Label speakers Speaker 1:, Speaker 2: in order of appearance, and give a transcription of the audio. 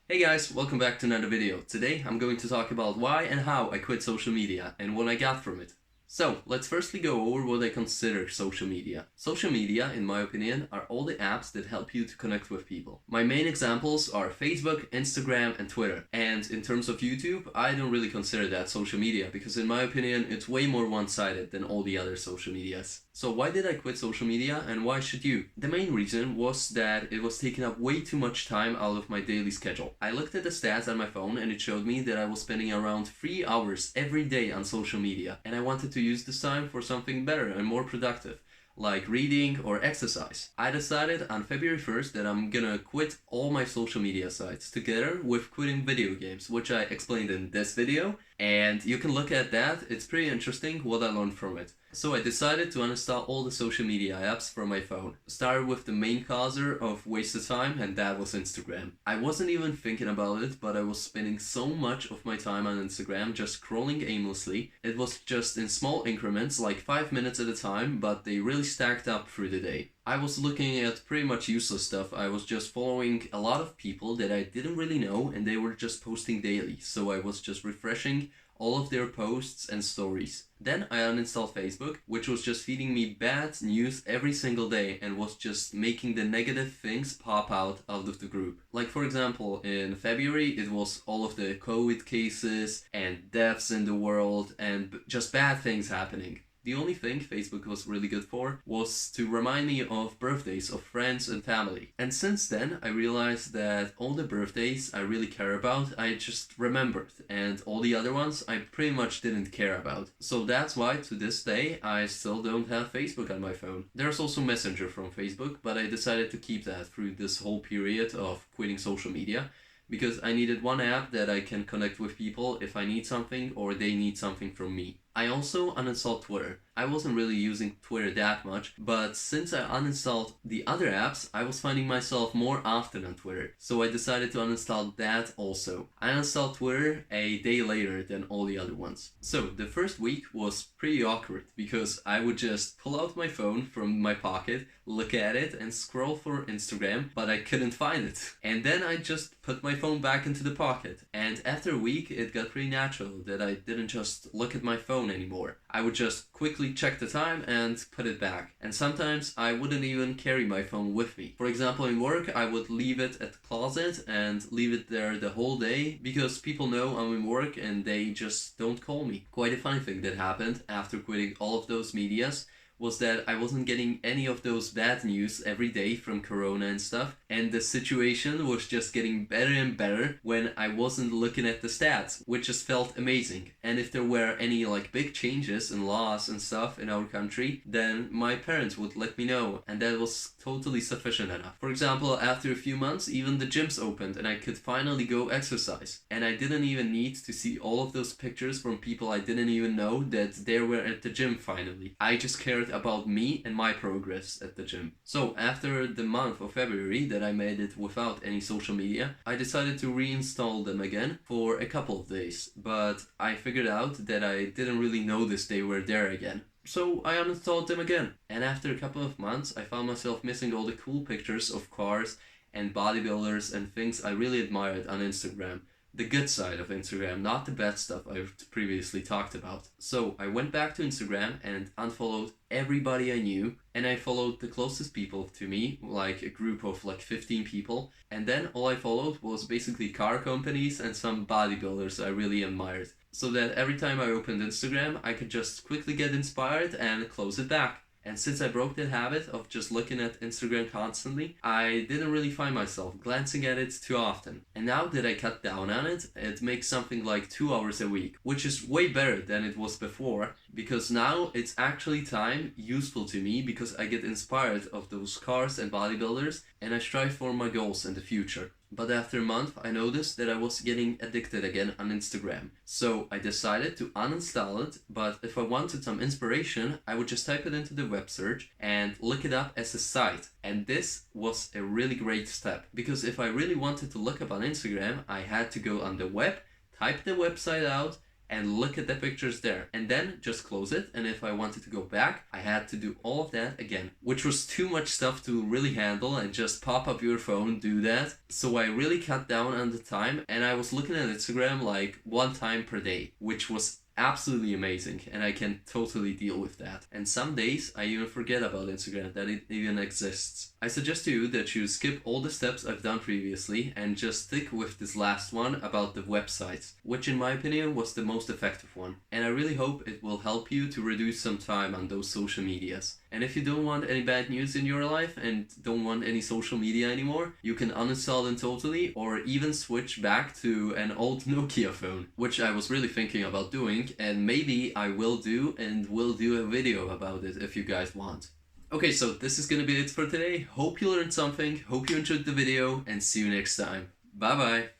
Speaker 1: Hey guys, welcome back to another video. Today I'm going to talk about why and how I quit social media and what I got from it. So, let's firstly go over what I consider social media. Social media, in my opinion, are all the apps that help you to connect with people. My main examples are Facebook, Instagram, and Twitter. And in terms of YouTube, I don't really consider that social media because in my opinion, it's way more one-sided than all the other social medias. So why did I quit social media and why should you? The main reason was that it was taking up way too much time out of my daily schedule. I looked at the stats on my phone and it showed me that I was spending around 3 hours every day on social media, and I wanted to use this time for something better and more productive, like reading or exercise. I decided on February 1st that I'm gonna quit all my social media sites together with quitting video games, which I explained in this video, and you can look at that. It's pretty interesting what I learned from it. So I decided to uninstall all the social media apps from my phone. Started with the main causer of wasted time, and that was Instagram. I wasn't even thinking about it, but I was spending so much of my time on Instagram just scrolling aimlessly. It was just in small increments, like 5 minutes at a time, but they really stacked up through the day. I was looking at pretty much useless stuff. I was just following a lot of people that I didn't really know, and they were just posting daily, so I was just refreshing all of their posts and stories. Then I uninstalled Facebook, which was just feeding me bad news every single day and was just making the negative things pop out of the group. Like for example, in February it was all of the COVID cases and deaths in the world and just bad things happening. The only thing Facebook was really good for was to remind me of birthdays of friends and family. And since then, I realized that all the birthdays I really care about, I just remembered, and all the other ones I pretty much didn't care about. So that's why to this day, I still don't have Facebook on my phone. There's also Messenger from Facebook, but I decided to keep that through this whole period of quitting social media, because I needed one app that I can connect with people if I need something or they need something from me. I also uninstalled Twitter. I wasn't really using Twitter that much, but since I uninstalled the other apps, I was finding myself more often on Twitter, so I decided to uninstall that also. I uninstalled Twitter a day later than all the other ones. So the first week was pretty awkward because I would just pull out my phone from my pocket, look at it, and scroll for Instagram, but I couldn't find it. And then I just put my phone back into the pocket. And after a week, it got pretty natural that I didn't just look at my phone anymore. I would just quickly check the time and put it back. And sometimes I wouldn't even carry my phone with me. For example, in work, I would leave it at the closet and leave it there the whole day because people know I'm in work and they just don't call me. Quite a funny thing that happened after quitting all of those medias was that I wasn't getting any of those bad news every day from Corona and stuff, and the situation was just getting better and better when I wasn't looking at the stats, which just felt amazing. And if there were any like big changes in laws and stuff in our country, then my parents would let me know, and that was totally sufficient enough. For example, after a few months, even the gyms opened and I could finally go exercise. And I didn't even need to see all of those pictures from people I didn't even know that they were at the gym finally. I just cared about me and my progress at the gym. So after the month of February that I made it without any social media, I decided to reinstall them again for a couple of days. But I figured out that I didn't really notice they were there again. So I uninstalled them again. And after a couple of months, I found myself missing all the cool pictures of cars and bodybuilders and things I really admired on Instagram. The good side of Instagram, not the bad stuff I've previously talked about. So I went back to Instagram and unfollowed everybody I knew, and I followed the closest people to me, like a group of like 15 people, and then all I followed was basically car companies and some bodybuilders I really admired, so that every time I opened Instagram, I could just quickly get inspired and close it back. And since I broke that habit of just looking at Instagram constantly, I didn't really find myself glancing at it too often. And now that I cut down on it, it makes something like 2 hours a week, which is way better than it was before, because now it's actually time useful to me because I get inspired of those cars and bodybuilders and I strive for my goals in the future. But after a month, I noticed that I was getting addicted again on Instagram. So I decided to uninstall it, but if I wanted some inspiration, I would just type it into the web search and look it up as a site. And this was a really great step, because if I really wanted to look up on Instagram, I had to go on the web, type the website out, and look at the pictures there, and then just close it. And if I wanted to go back, I had to do all of that again, which was too much stuff to really handle and just pop up your phone, do that. So I really cut down on the time, and I was looking at Instagram like 1 time per day, which was absolutely amazing, and I can totally deal with that. And some days I even forget about Instagram, that it even exists. I suggest to you that you skip all the steps I've done previously and just stick with this last one about the websites, which in my opinion was the most effective one. And I really hope it will help you to reduce some time on those social medias. And if you don't want any bad news in your life and don't want any social media anymore, you can uninstall them totally, or even switch back to an old Nokia phone, which I was really thinking about doing, and maybe I will do, and will do a video about it if you guys want. Okay, so this is gonna be it for today. Hope you learned something, hope you enjoyed the video, and see you next time. Bye bye!